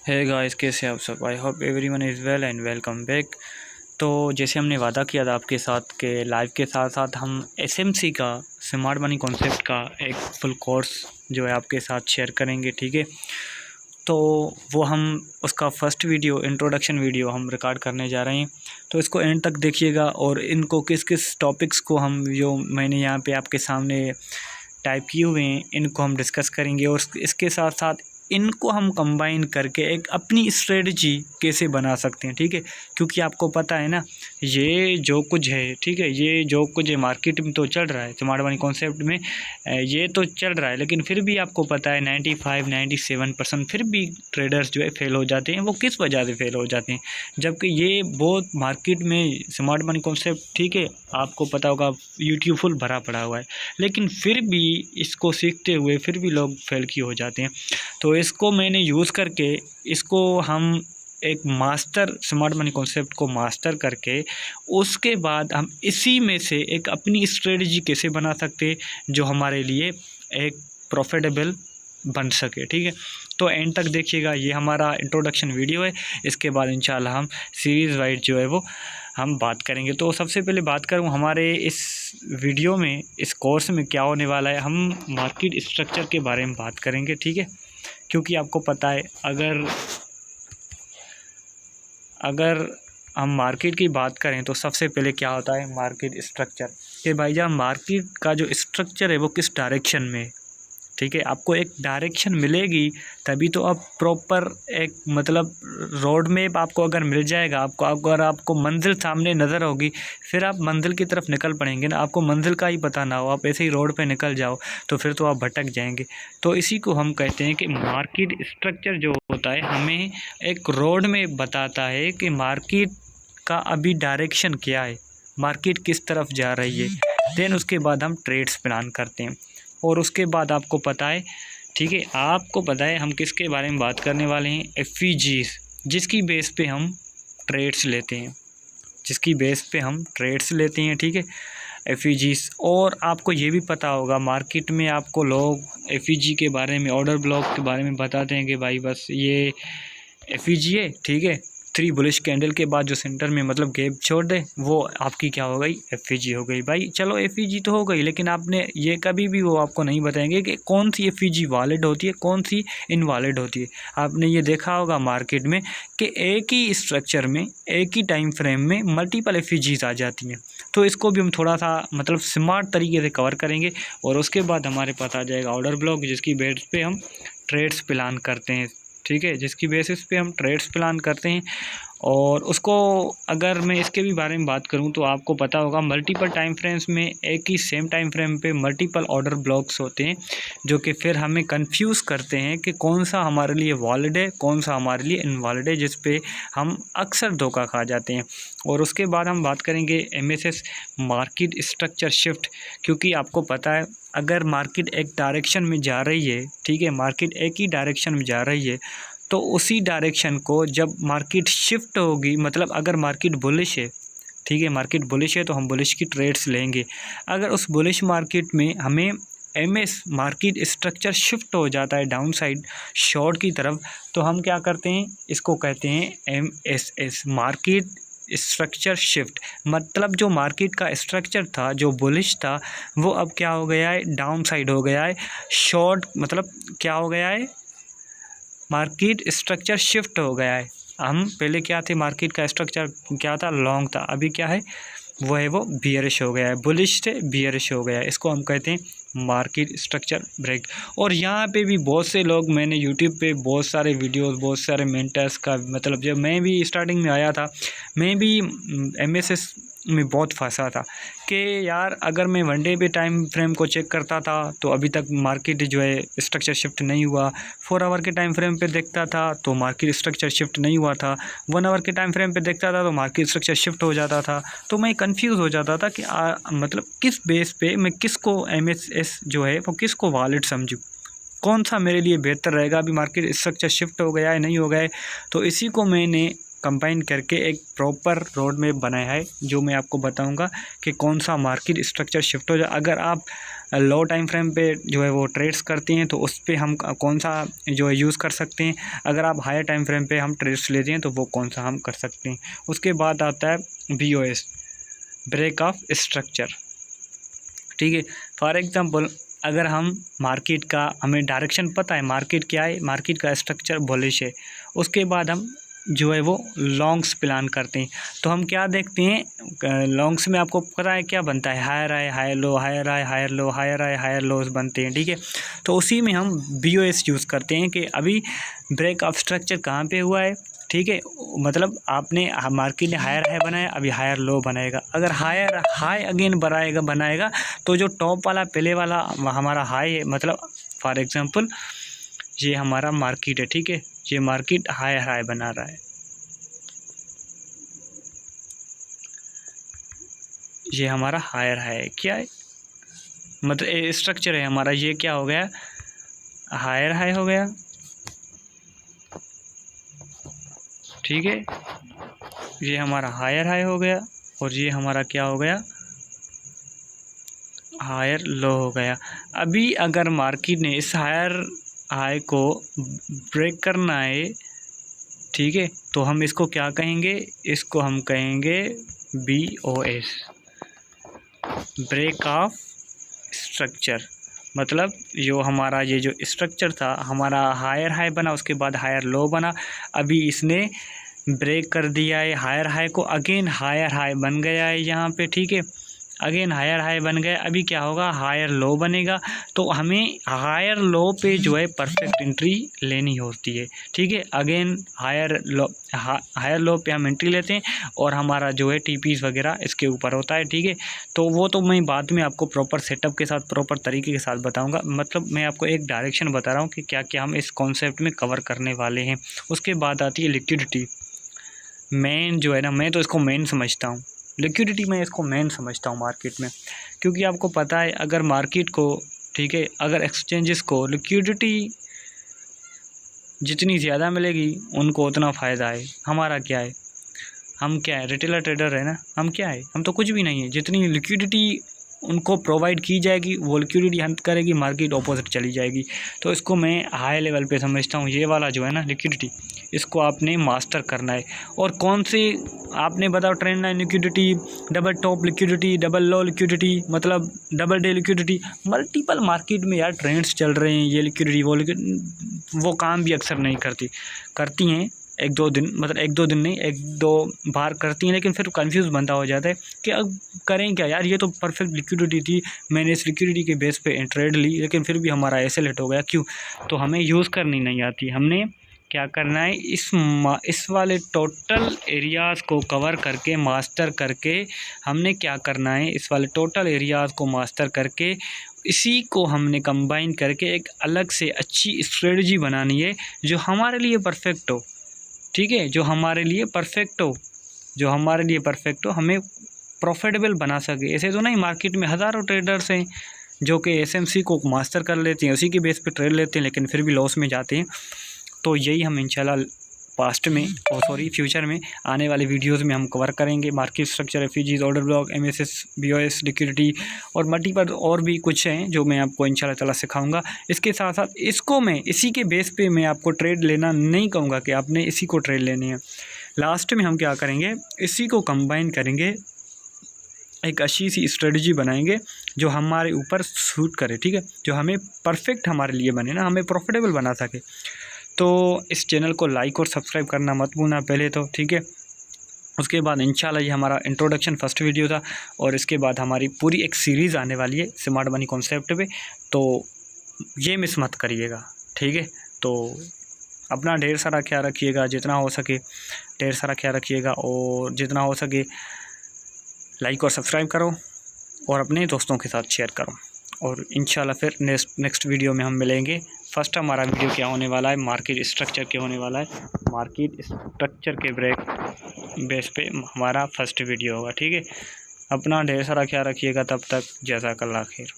है गाइस, कैसे आप सब। I hope everyone is well and welcome back. तो जैसे हमने वादा किया था आपके साथ के लाइव के साथ साथ हम एसएमसी का स्मार्ट मनी कॉन्सेप्ट का एक फुल कोर्स जो है आपके साथ शेयर करेंगे, ठीक है। तो वो हम उसका फर्स्ट वीडियो इंट्रोडक्शन वीडियो हम रिकॉर्ड करने जा रहे हैं, तो इसको एंड तक देखिएगा। और इनको किस किस टॉपिक्स को हम जो मैंने यहाँ पे आपके सामने टाइप किए हुए हैं इनको हम डिस्कस करेंगे, और इसके साथ साथ इनको हम कंबाइन करके एक अपनी स्ट्रेटजी कैसे बना सकते हैं, ठीक है। क्योंकि आपको पता है ना, ये जो कुछ है, ठीक है, ये जो कुछ है मार्केट में तो चल रहा है स्मार्ट मनी कॉन्सेप्ट में, ये तो चल रहा है, लेकिन फिर भी आपको पता है 95-97% फिर भी ट्रेडर्स जो है फेल हो जाते हैं। वो किस वजह से फेल हो जाते हैं, जबकि ये बहुत मार्केट में स्मार्ट मनी कॉन्सेप्ट, ठीक है, आपको पता होगा यूट्यूब फुल भरा पड़ा हुआ है, लेकिन फिर भी इसको सीखते हुए फिर भी लोग फेल की हो जाते हैं। तो इसको मैंने यूज़ करके इसको हम एक मास्टर स्मार्ट मनी कॉन्सेप्ट को मास्टर करके उसके बाद हम इसी में से एक अपनी स्ट्रेटजी कैसे बना सकते जो हमारे लिए एक प्रॉफिटेबल बन सके, ठीक है। तो एंड तक देखिएगा, ये हमारा इंट्रोडक्शन वीडियो है। इसके बाद इंशाल्लाह हम सीरीज़ वाइज जो है वो हम बात करेंगे। तो सबसे पहले बात करूँ हमारे इस वीडियो में, इस कोर्स में क्या होने वाला है, हम मार्केट स्ट्रक्चर के बारे में बात करेंगे, ठीक है। क्योंकि आपको पता है, अगर हम मार्केट की बात करें तो सबसे पहले क्या होता है मार्केट स्ट्रक्चर, कि भाईजान मार्केट का जो स्ट्रक्चर है वो किस डायरेक्शन में है, ठीक है। आपको एक डायरेक्शन मिलेगी तभी तो आप प्रॉपर एक मतलब रोड मैप आपको अगर मिल जाएगा, अगर आपको मंजिल सामने नज़र होगी, फिर आप मंजिल की तरफ निकल पड़ेंगे ना। आपको मंजिल का ही पता ना हो, आप ऐसे ही रोड पे निकल जाओ तो फिर तो आप भटक जाएंगे। तो इसी को हम कहते हैं कि मार्केट स्ट्रक्चर जो होता है हमें एक रोड में बताता है कि मार्केट का अभी डायरेक्शन क्या है, मार्केट किस तरफ जा रही है। देन उसके बाद हम ट्रेड्स प्लान करते हैं, और उसके बाद आपको पता है, ठीक है, आपको पता है हम किसके बारे में बात करने वाले हैं, एफईजीज, जिसकी बेस पे हम ट्रेड्स लेते हैं, ठीक है, एफईजीज। और आपको ये भी पता होगा मार्केट में आपको लोग एफईजी के बारे में, ऑर्डर ब्लॉक के बारे में बताते हैं कि भाई बस ये एफईजी है, ठीक है, 3 बुलिश कैंडल के बाद जो सेंटर में मतलब गैप छोड़ दे वो आपकी क्या हो गई, एफईजी हो गई। भाई चलो एफईजी तो हो गई, लेकिन आपने ये कभी भी वो आपको नहीं बताएंगे कि कौन सी एफईजी वैलिड होती है, कौन सी इनवैलिड होती है। आपने ये देखा होगा मार्केट में कि एक ही स्ट्रक्चर में, एक ही टाइम फ्रेम में मल्टीपल एफईजीज आ जाती हैं। तो इसको भी हम थोड़ा सा मतलब स्मार्ट तरीके से कवर करेंगे, और उसके बाद हमारे पास आ जाएगा ऑर्डर ब्लॉक, जिसकी बेस पे हम ट्रेड्स प्लान करते हैं, ठीक है, जिसकी बेसिस पे हम ट्रेड्स प्लान करते हैं। और उसको अगर मैं इसके भी बारे में बात करूं तो आपको पता होगा मल्टीपल टाइम फ्रेम्स में एक ही सेम टाइम फ्रेम पे मल्टीपल ऑर्डर ब्लॉक्स होते हैं, जो कि फिर हमें कंफ्यूज करते हैं कि कौन सा हमारे लिए वैलिड है, कौन सा हमारे लिए इनवैलिड है, जिस पे हम अक्सर धोखा खा जाते हैं। और उसके बाद हम बात करेंगे एमएसएस मार्केट स्ट्रक्चर शिफ्ट, क्योंकि आपको पता है अगर मार्केट एक डायरेक्शन में जा रही है, ठीक है, मार्केट एक ही डायरेक्शन में जा रही है, तो उसी डायरेक्शन को जब मार्केट शिफ्ट होगी, मतलब अगर मार्केट बुलिश है, ठीक है, मार्केट बुलिश है तो हम बुलिश की ट्रेड्स लेंगे। अगर उस बुलिश मार्केट में हमें एमएस मार्केट स्ट्रक्चर शिफ्ट हो जाता है डाउन साइड शॉर्ट की तरफ, तो हम क्या करते हैं, इसको कहते हैं एमएसएस मार्केट स्ट्रक्चर शिफ्ट। मतलब जो मार्केट का स्ट्रक्चर था, जो बुलिश था, वो अब क्या हो गया है, डाउन साइड हो गया है, शॉर्ट मतलब क्या हो गया है, मार्केट स्ट्रक्चर शिफ्ट हो गया है। हम पहले क्या थे, मार्केट का स्ट्रक्चर क्या था, लॉन्ग था, अभी क्या है वो है, वो बियरिश हो गया है, बुलिश से बियरिश हो गया है। इसको हम कहते हैं मार्केट स्ट्रक्चर ब्रेक। और यहाँ पे भी बहुत से लोग, मैंने यूट्यूब पे बहुत सारे वीडियोस, बहुत सारे मेंटर्स का, मतलब जब मैं भी स्टार्टिंग में आया था, मैं भी एमएसएस में बहुत फंसा था कि यार अगर मैं वन डे पे टाइम फ्रेम को चेक करता था तो अभी तक मार्केट जो है स्ट्रक्चर शिफ्ट नहीं हुआ, 4 आवर के टाइम फ्रेम पे देखता था तो मार्केट स्ट्रक्चर शिफ्ट नहीं हुआ था, 1 आवर के टाइम फ्रेम पे देखता था तो मार्केट स्ट्रक्चर शिफ्ट हो जाता था। तो मैं कंफ्यूज हो जाता था कि मतलब किस बेस पे मैं किसको एमएसएस जो है वो किसको वैलिड समझूँ, कौन सा मेरे लिए बेहतर रहेगा, अभी मार्केट स्ट्रक्चर शिफ्ट हो गया है नहीं हो गया है। तो इसी को मैंने कंबाइन करके एक प्रॉपर रोड मैप बनाया है, जो मैं आपको बताऊंगा कि कौन सा मार्केट स्ट्रक्चर शिफ्ट हो जाए। अगर आप लो टाइम फ्रेम पे जो है वो ट्रेड्स करते हैं तो उस पे हम कौन सा जो है यूज़ कर सकते हैं। अगर आप हायर टाइम फ्रेम पे हम ट्रेड्स लेते हैं तो वो कौन सा हम कर सकते हैं। उसके बाद आता है BOS, ब्रेक ऑफ स्ट्रक्चर, ठीक है। फॉर एग्ज़ाम्पल अगर हम मार्केट का हमें डायरेक्शन पता है, मार्केट क्या है, मार्केट का स्ट्रक्चर बुलिश है, उसके बाद हम जो है वो लॉन्ग्स प्लान करते हैं तो हम क्या देखते हैं, लॉन्ग्स में आपको पता है क्या बनता है, higher high higher low, higher high higher low, higher high higher lows बनते हैं, ठीक है। तो उसी में हम BOS यूज़ करते हैं कि अभी ब्रेक ऑफ स्ट्रक्चर कहाँ पे हुआ है, ठीक है। मतलब आपने मार्केट ने हायर हाई बनाया, अभी हायर लो बनाएगा, अगर हायर हाई अगेन बनाएगा तो जो टॉप वाला पहले वाला हमारा हाई है, मतलब फॉर एग्ज़ाम्पल ये हमारा मार्केट है, ठीक है, ये मार्केट हायर हाई बना रहा है, ये हमारा हायर हाई है, क्या है मतलब स्ट्रक्चर है हमारा, ये क्या हो गया, हायर हाई हो गया, ठीक है, ये हमारा हायर हाई हो गया और ये हमारा क्या हो गया, हायर लो हो गया। अभी अगर मार्केट ने इस हायर हाई को ब्रेक करना है, ठीक है, तो हम इसको क्या कहेंगे, इसको हम कहेंगे BOS, ब्रेक ऑफ स्ट्रक्चर। मतलब जो हमारा ये जो स्ट्रक्चर था हमारा हायर हाई बना, उसके बाद हायर लो बना, अभी इसने ब्रेक कर दिया है हायर हाई को, अगेन हायर हाई बन गया है यहाँ पे, ठीक है, अगेन हायर हाई बन गया, अभी क्या होगा, हायर लो बनेगा। तो हमें हायर लो पे जो है परफेक्ट एंट्री लेनी होती है, ठीक है। अगेन हायर लो पे हम एंट्री लेते हैं और हमारा जो है TPs वगैरह इसके ऊपर होता है, ठीक है। तो वो तो मैं बाद में आपको प्रॉपर सेटअप के साथ प्रॉपर तरीके के साथ बताऊंगा, मतलब मैं आपको एक डायरेक्शन बता रहा हूँ कि क्या क्या हम इस कॉन्सेप्ट में कवर करने वाले हैं। उसके बाद आती है लिक्विडिटी, मेन जो है ना, मैं तो इसको मेन समझता हूँ, लिक्विडिटी मैं इसको मेन समझता हूँ मार्केट में, क्योंकि आपको पता है अगर मार्केट को, ठीक है, अगर एक्सचेंजेस को लिक्विडिटी जितनी ज़्यादा मिलेगी उनको उतना फ़ायदा है। हमारा क्या है, हम क्या है, रिटेलर ट्रेडर है ना, हम क्या है, हम तो कुछ भी नहीं है। जितनी लिक्विडिटी उनको प्रोवाइड की जाएगी वो लिक्विडिटी हंट करेगी, मार्केट ऑपोजिट चली जाएगी। तो इसको मैं हाई लेवल पे समझता हूँ, ये वाला जो है ना लिक्विडिटी, इसको आपने मास्टर करना है। और कौन से आपने बताओ, trend line liquidity, double top liquidity, double low liquidity, मतलब double day liquidity, multiple market में यार ट्रेंड्स चल रहे हैं, ये लिक्विडिटी वो काम भी अक्सर नहीं करती हैं, एक दो दिन, मतलब एक दो दिन नहीं, एक दो बार करती हैं, लेकिन फिर कंफ्यूज बंदा हो जाता है कि अब करें क्या यार, ये तो परफेक्ट लिक्विडिटी थी, मैंने इस लिक्विडिटी के बेस पे ट्रेड ली, लेकिन फिर भी हमारा ऐसे लेट हो गया, क्यों, तो हमें यूज़ करनी नहीं आती। हमने क्या करना है, इस वाले टोटल एरियाज़ को कवर करके मास्टर करके, हमने क्या करना है, इस वाले टोटल एरियाज़ को मास्टर करके इसी को हमने कंबाइन करके एक अलग से अच्छी स्ट्रेटजी बनानी है जो हमारे लिए परफेक्ट हो, ठीक है, जो हमारे लिए परफेक्ट हो, जो हमारे लिए परफेक्ट हो, हमें प्रॉफिटेबल बना सके। ऐसे तो नहीं, मार्केट में हज़ारों ट्रेडर्स हैं जो कि SMC को मास्टर कर लेते हैं, उसी के बेस पे ट्रेड लेते हैं, लेकिन फिर भी लॉस में जाते हैं। तो यही हम इंशाल्लाह पास्ट में फ्यूचर में आने वाले वीडियोस में हम कवर करेंगे, market structure, FEGs, order block, MSS, BOS, liquidity और मल्टीपल और भी कुछ हैं जो मैं आपको इंशाल्लाह ताला सिखाऊंगा। इसके साथ साथ इसको मैं इसी के बेस पे मैं आपको ट्रेड लेना नहीं कहूँगा कि आपने इसी को ट्रेड लेनी है। लास्ट में हम क्या करेंगे, इसी को कंबाइन करेंगे, एक अच्छी सी स्ट्रेटजी बनाएंगे जो हमारे ऊपर सूट करे, ठीक है, जो हमें परफेक्ट हमारे लिए बने ना, हमें प्रॉफिटेबल बना सके। तो इस चैनल को लाइक और सब्सक्राइब करना मत भूलना पहले तो, ठीक है। उसके बाद इंशाल्लाह ये हमारा इंट्रोडक्शन फर्स्ट वीडियो था और इसके बाद हमारी पूरी एक सीरीज़ आने वाली है स्मार्ट मनी कॉन्सेप्ट पे, तो ये मिस मत करिएगा, ठीक है। तो अपना ढेर सारा ख्याल रखिएगा, जितना हो सके ढेर सारा ख्याल रखिएगा और जितना हो सके लाइक और सब्सक्राइब करो और अपने दोस्तों के साथ शेयर करो। और इंशाल्लाह फिर नेक्स्ट वीडियो में हम मिलेंगे। फर्स्ट हमारा वीडियो क्या होने वाला है, मार्केट स्ट्रक्चर के होने वाला है, मार्केट स्ट्रक्चर के बेस पे हमारा फर्स्ट वीडियो होगा, ठीक है। अपना ढेर सारा ख्याल रखिएगा, तब तक जज़ाकल्लाह खैर।